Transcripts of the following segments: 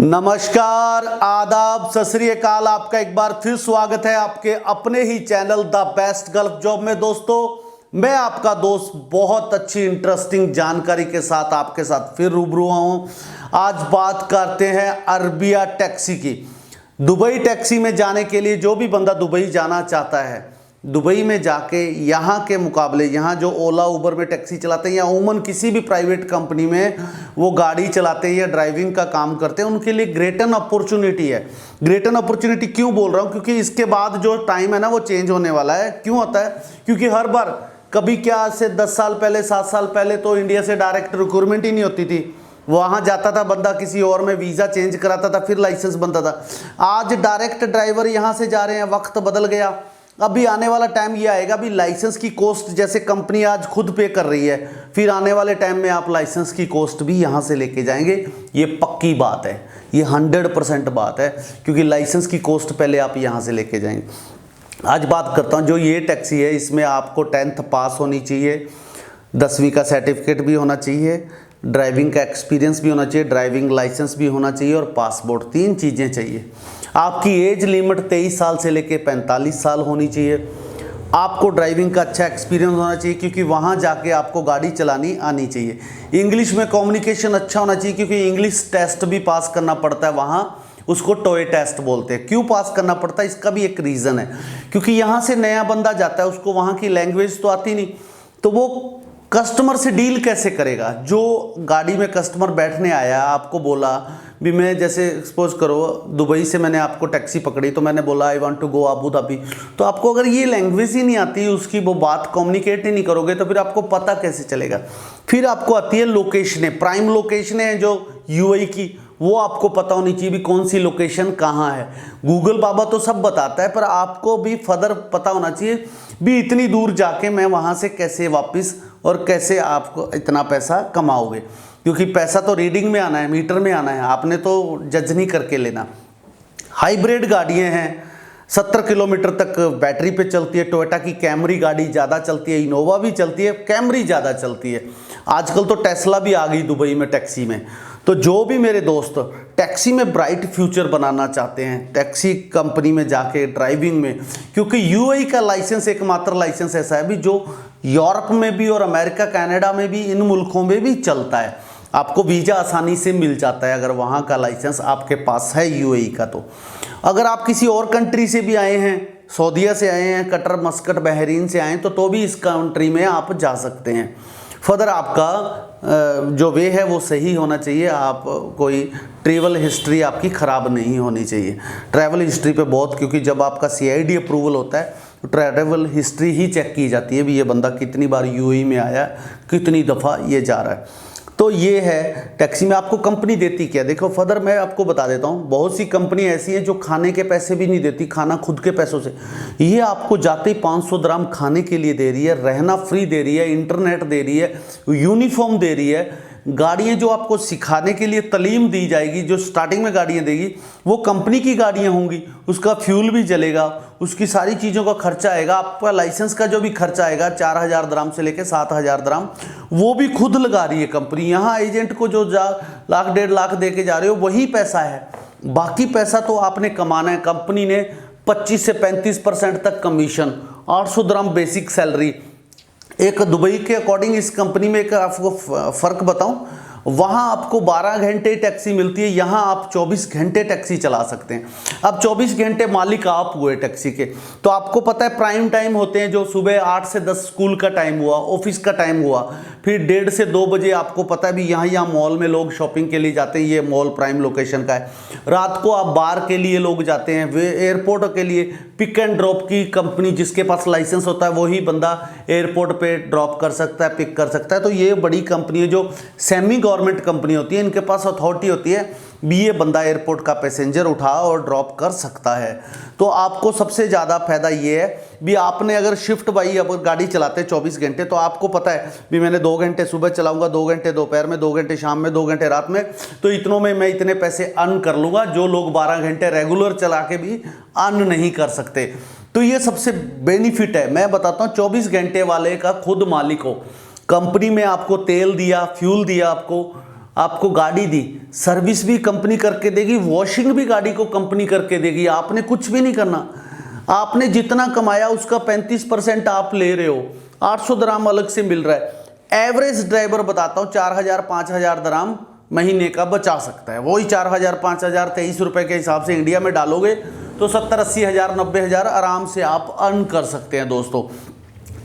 नमस्कार, आदाब, सत श्री अकाल। आपका एक बार फिर स्वागत है आपके अपने ही channel the best Gulf job में। दोस्तों, मैं आपका दोस्त बहुत अच्छी इंटरेस्टिंग जानकारी के साथ आपके साथ फिर रूबरू हूं। आज बात करते हैं अरबिया टैक्सी की। दुबई टैक्सी में जाने के लिए जो भी बंदा दुबई जाना चाहता है, दुबई में जाके यहाँ के मुकाबले, यहाँ जो ओला उबर में टैक्सी चलाते हैं या उमन किसी भी प्राइवेट कंपनी में वो गाड़ी चलाते हैं या ड्राइविंग का काम करते हैं, उनके लिए ग्रेट एन अपॉर्चुनिटी है। ग्रेट एन अपॉर्चुनिटी क्यों बोल रहा हूँ? क्योंकि इसके बाद जो टाइम है ना वो चेंज होने वाला है। क्यों होता है? क्योंकि हर बार कभी क्या से 10 साल पहले 7 साल पहले तो इंडिया से डायरेक्ट रिक्रूटमेंट ही नहीं होती थी। वहाँ जाता था बंदा, किसी और में वीज़ा चेंज कराता था, फिर लाइसेंस बनता था। आज डायरेक्ट ड्राइवर यहाँ से जा रहे हैं, वक्त बदल गया। अभी आने वाला टाइम ये आएगा, अभी लाइसेंस की कॉस्ट जैसे कंपनी आज खुद पे कर रही है, फिर आने वाले टाइम में आप लाइसेंस की कॉस्ट भी यहाँ से लेके जाएंगे। ये पक्की बात है, ये 100% बात है, क्योंकि लाइसेंस की कॉस्ट पहले आप यहाँ से लेके जाएंगे। आज बात करता हूँ जो ये टैक्सी है, इसमें आपको 10th पास होनी चाहिए, 10वीं का सर्टिफिकेट भी होना चाहिए, ड्राइविंग का एक्सपीरियंस भी होना चाहिए, ड्राइविंग लाइसेंस भी होना चाहिए और पासपोर्ट। 3 चीज़ें चाहिए। आपकी एज लिमिट 23 साल से लेके 45 साल होनी चाहिए। आपको ड्राइविंग का अच्छा एक्सपीरियंस होना चाहिए, क्योंकि वहाँ जाके आपको गाड़ी चलानी आनी चाहिए। इंग्लिश में कम्युनिकेशन अच्छा होना चाहिए, क्योंकि इंग्लिश टेस्ट भी पास करना पड़ता है वहाँ, उसको टॉय टेस्ट बोलते हैं। क्यों पास करना पड़ता है? इसका भी एक रीज़न है, क्योंकि यहाँ से नया बंदा जाता है, उसको वहाँ की लैंग्वेज तो आती नहीं, तो वो कस्टमर से डील कैसे करेगा? जो गाड़ी में कस्टमर बैठने आया, आपको बोला भी, मैं जैसे सपोज करो दुबई से मैंने आपको टैक्सी पकड़ी, तो मैंने बोला I want to go Abu Dhabi, तो आपको अगर ये लैंग्वेज ही नहीं आती, उसकी वो बात कम्युनिकेट ही नहीं करोगे, तो फिर आपको पता कैसे चलेगा? फिर आपको आती है लोकेशनें, प्राइम लोकेशनें हैं जो यूएई की, वो आपको पता होनी चाहिए भी कौन सी लोकेशन कहाँ है। गूगल बाबा तो सब बताता है, पर आपको भी फर्दर पता होना चाहिए भी इतनी दूर जाके मैं वहाँ से कैसे वापस, और कैसे आपको इतना पैसा कमाओगे, क्योंकि पैसा तो रीडिंग में आना है, मीटर में आना है, आपने तो जज नहीं करके लेना। हाइब्रिड गाड़ियाँ हैं, 70 किलोमीटर तक बैटरी पे चलती है। टोयोटा की कैमरी गाड़ी ज़्यादा चलती है, इनोवा भी चलती है, कैमरी ज़्यादा चलती है। आजकल तो टेस्ला भी आ गई दुबई में टैक्सी में। तो जो भी मेरे दोस्त टैक्सी में ब्राइट फ्यूचर बनाना चाहते हैं, टैक्सी कंपनी में जाके ड्राइविंग में, क्योंकि यूएई का लाइसेंस एकमात्र लाइसेंस ऐसा है भी जो यूरोप में भी और अमेरिका कनाडा में भी, इन मुल्कों में भी चलता है। आपको वीज़ा आसानी से मिल जाता है अगर वहाँ का लाइसेंस आपके पास है यूएई का। तो अगर आप किसी और कंट्री से भी आए हैं, सऊदीया से आए हैं, कतर, मस्कट, बहरीन से आए हैं, तो भी इस कंट्री में आप जा सकते हैं। फर्दर आपका जो वे है वो सही होना चाहिए। आप कोई ट्रैवल हिस्ट्री आपकी ख़राब नहीं होनी चाहिए। ट्रैवल हिस्ट्री पे बहुत, क्योंकि जब आपका सीआईडी अप्रूवल होता है तो ट्रैवल हिस्ट्री ही चेक की जाती है भी ये बंदा कितनी बार यूएई में आया, कितनी दफ़ा ये जा रहा है। तो ये है टैक्सी में आपको कंपनी देती क्या। देखो फर्दर मैं आपको बता देता हूँ, बहुत सी कंपनी ऐसी है जो खाने के पैसे भी नहीं देती, खाना खुद के पैसों से। ये आपको जाते ही 500 dirham खाने के लिए दे रही है, रहना फ्री दे रही है, इंटरनेट दे रही है, यूनिफॉर्म दे रही है। गाड़ियाँ जो आपको सिखाने के लिए तालीम दी जाएगी, जो स्टार्टिंग में गाड़ियाँ देगी, वो कंपनी की गाड़ियाँ होंगी, उसका फ्यूल भी जलेगा, उसकी सारी चीज़ों का खर्चा आएगा। आपका लाइसेंस का जो भी खर्चा आएगा 4000 dirham से लेकर 7000 dirham, वो भी खुद लगा रही है कंपनी। यहाँ एजेंट को जो लाख 1.5 लाख दे के जा रहे हो वही पैसा है, बाकी पैसा तो आपने कमाना है। कंपनी ने 25 से 35% तक कमीशन, 800 dirham बेसिक सैलरी। एक दुबई के अकॉर्डिंग इस कंपनी में एक आपको फ़र्क बताऊं, वहाँ आपको 12 घंटे टैक्सी मिलती है, यहाँ आप 24 घंटे टैक्सी चला सकते हैं। अब 24 घंटे मालिक आप हुए टैक्सी के, तो आपको पता है प्राइम टाइम होते हैं जो सुबह 8 से 10 स्कूल का टाइम हुआ, ऑफिस का टाइम हुआ, फिर 1:30 से 2 बजे आपको पता है भी यहाँ मॉल में लोग शॉपिंग के लिए जाते हैं, ये मॉल प्राइम लोकेशन का है। रात को आप बार के लिए लोग जाते हैं, वे एयरपोर्ट के लिए पिक एंड ड्रॉप की कंपनी, जिसके पास लाइसेंस होता है वही बंदा एयरपोर्ट पे ड्रॉप कर सकता है, पिक कर सकता है। तो ये बड़ी कंपनी है जो सेमी गवर्नमेंट कंपनी होती है, इनके पास अथॉरिटी होती है भी ये बंदा एयरपोर्ट का पैसेंजर उठा और ड्रॉप कर सकता है। तो आपको सबसे ज़्यादा फायदा ये है भी आपने अगर शिफ्ट बाई अब गाड़ी चलाते 24 घंटे, तो आपको पता है भी मैंने 2 घंटे सुबह चलाऊंगा, 2 घंटे दोपहर में, 2 घंटे शाम में, 2 घंटे रात में, तो इतनों में मैं इतने पैसे अर्न कर लूँगा, जो लोग 12 घंटे रेगुलर चला के भी अर्न नहीं कर सकते। तो ये सबसे बेनिफिट है। मैं बताता हूँ 24 घंटे वाले का खुद मालिक हो, कंपनी में आपको तेल दिया, फ्यूल दिया, आपको आपको गाड़ी दी, सर्विस भी कंपनी करके देगी, वॉशिंग भी गाड़ी को कंपनी करके देगी। आपने कुछ भी नहीं करना। आपने जितना कमाया उसका 35% आप ले रहे हो। 800 दराम अलग से मिल रहा है। एवरेज ड्राइवर बताता हूँ 4000-5000 दराम महीने का बचा सकता है। वही 4000-5000 23 रुपए के हिसाब से इंडिया में डालोगे तो 70-80 हज़ार 90 हज़ार आराम से आप अर्न कर सकते हैं। दोस्तों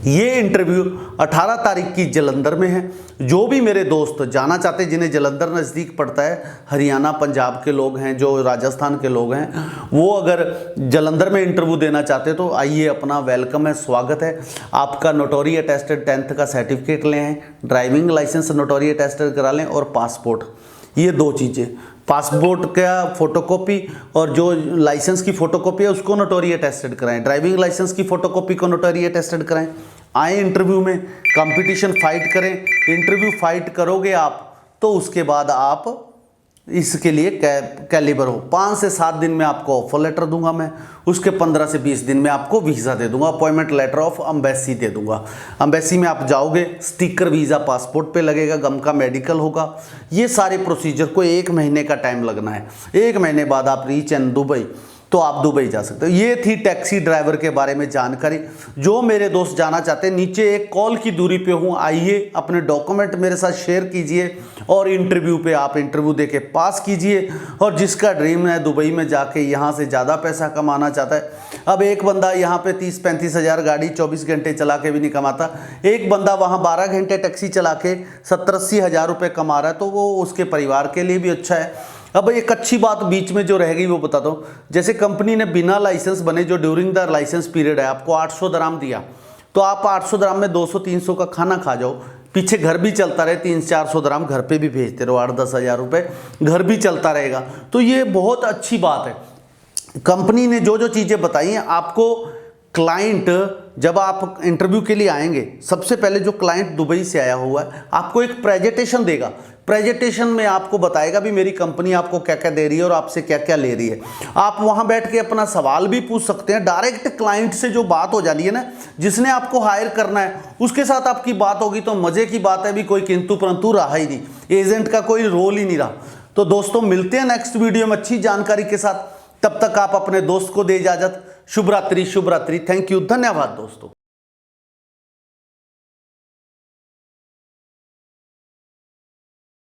ये इंटरव्यू 18 तारीख की जलंधर में है। जो भी मेरे दोस्त जाना चाहते हैं, जिन्हें जलंधर नज़दीक पड़ता है, हरियाणा पंजाब के लोग हैं, जो राजस्थान के लोग हैं, वो अगर जलंधर में इंटरव्यू देना चाहते हैं तो आइए, अपना वेलकम है, स्वागत है। आपका नोटरी अटेस्टेड 10th का सर्टिफिकेट ले आएँ, ड्राइविंग लाइसेंस नोटरी अटेस्टेड करा लें और पासपोर्ट। ये 2 चीज़ें, पासपोर्ट का फोटोकॉपी और जो लाइसेंस की फोटोकॉपी है उसको नोटरी अटेस्टेड कराएं। ड्राइविंग लाइसेंस की फोटोकॉपी को नोटरी अटेस्टेड कराएं। आए इंटरव्यू में, कंपटीशन फाइट करें। इंटरव्यू फाइट करोगे आप तो उसके बाद आप इसके लिए कैलिबर हो। 5 से 7 दिन में आपको ऑफर लेटर दूंगा मैं, उसके 15 से 20 दिन में आपको वीज़ा दे दूंगा, अपॉइंटमेंट लेटर ऑफ एम्बेसी दे दूंगा। एम्बेसी में आप जाओगे, स्टिकर वीज़ा पासपोर्ट पे लगेगा, गम का मेडिकल होगा। ये सारे प्रोसीजर को 1 महीने का टाइम लगना है। 1 महीने बाद आप रीच इन दुबई, तो आप दुबई जा सकते हो। ये थी टैक्सी ड्राइवर के बारे में जानकारी। जो मेरे दोस्त जाना चाहते हैं, नीचे एक कॉल की दूरी पे हूँ, आइए, अपने डॉक्यूमेंट मेरे साथ शेयर कीजिए और इंटरव्यू पे आप इंटरव्यू देके पास कीजिए। और जिसका ड्रीम है दुबई में जाके यहाँ से ज़्यादा पैसा कमाना चाहता है, अब एक बंदा यहाँ पे 30-35 हज़ार गाड़ी 24 घंटे चला के भी नहीं कमाता, एक बंदा वहाँ 12 घंटे टैक्सी चला के 70-80 हज़ार रुपये कमा रहा है, तो वो उसके परिवार के लिए भी अच्छा है। अब एक अच्छी बात बीच में जो रह गई वो बताता हूँ। जैसे कंपनी ने बिना लाइसेंस बने, जो ड्यूरिंग द लाइसेंस पीरियड है, आपको 800 दराम दिया, तो आप 800 दराम में 200-300 का खाना खा जाओ, पीछे घर भी चलता रहे, 300-400 दराम घर पे भी भेजते रहो, 8-10 हज़ार रुपये घर भी चलता रहेगा। तो ये बहुत अच्छी बात है। कंपनी ने जो जो चीज़ें बताई हैं आपको, क्लाइंट जब आप इंटरव्यू के लिए आएंगे, सबसे पहले जो क्लाइंट दुबई से आया हुआ है आपको एक प्रेजेंटेशन देगा। प्रेजेंटेशन में आपको बताएगा भी मेरी कंपनी आपको क्या क्या दे रही है और आपसे क्या क्या ले रही है। आप वहां बैठ के अपना सवाल भी पूछ सकते हैं। डायरेक्ट क्लाइंट से जो बात हो जाती है ना, जिसने आपको हायर करना है उसके साथ आपकी बात होगी, तो मजे की बात है, भी कोई किंतु परंतु रहा ही नहीं, एजेंट का कोई रोल ही नहीं रहा। तो दोस्तों मिलते हैं नेक्स्ट वीडियो में अच्छी जानकारी के साथ। तब तक आप अपने दोस्त को दे इजाजत। शुभ रात्रि, शुभ रात्रि। थैंक यू, धन्यवाद दोस्तों।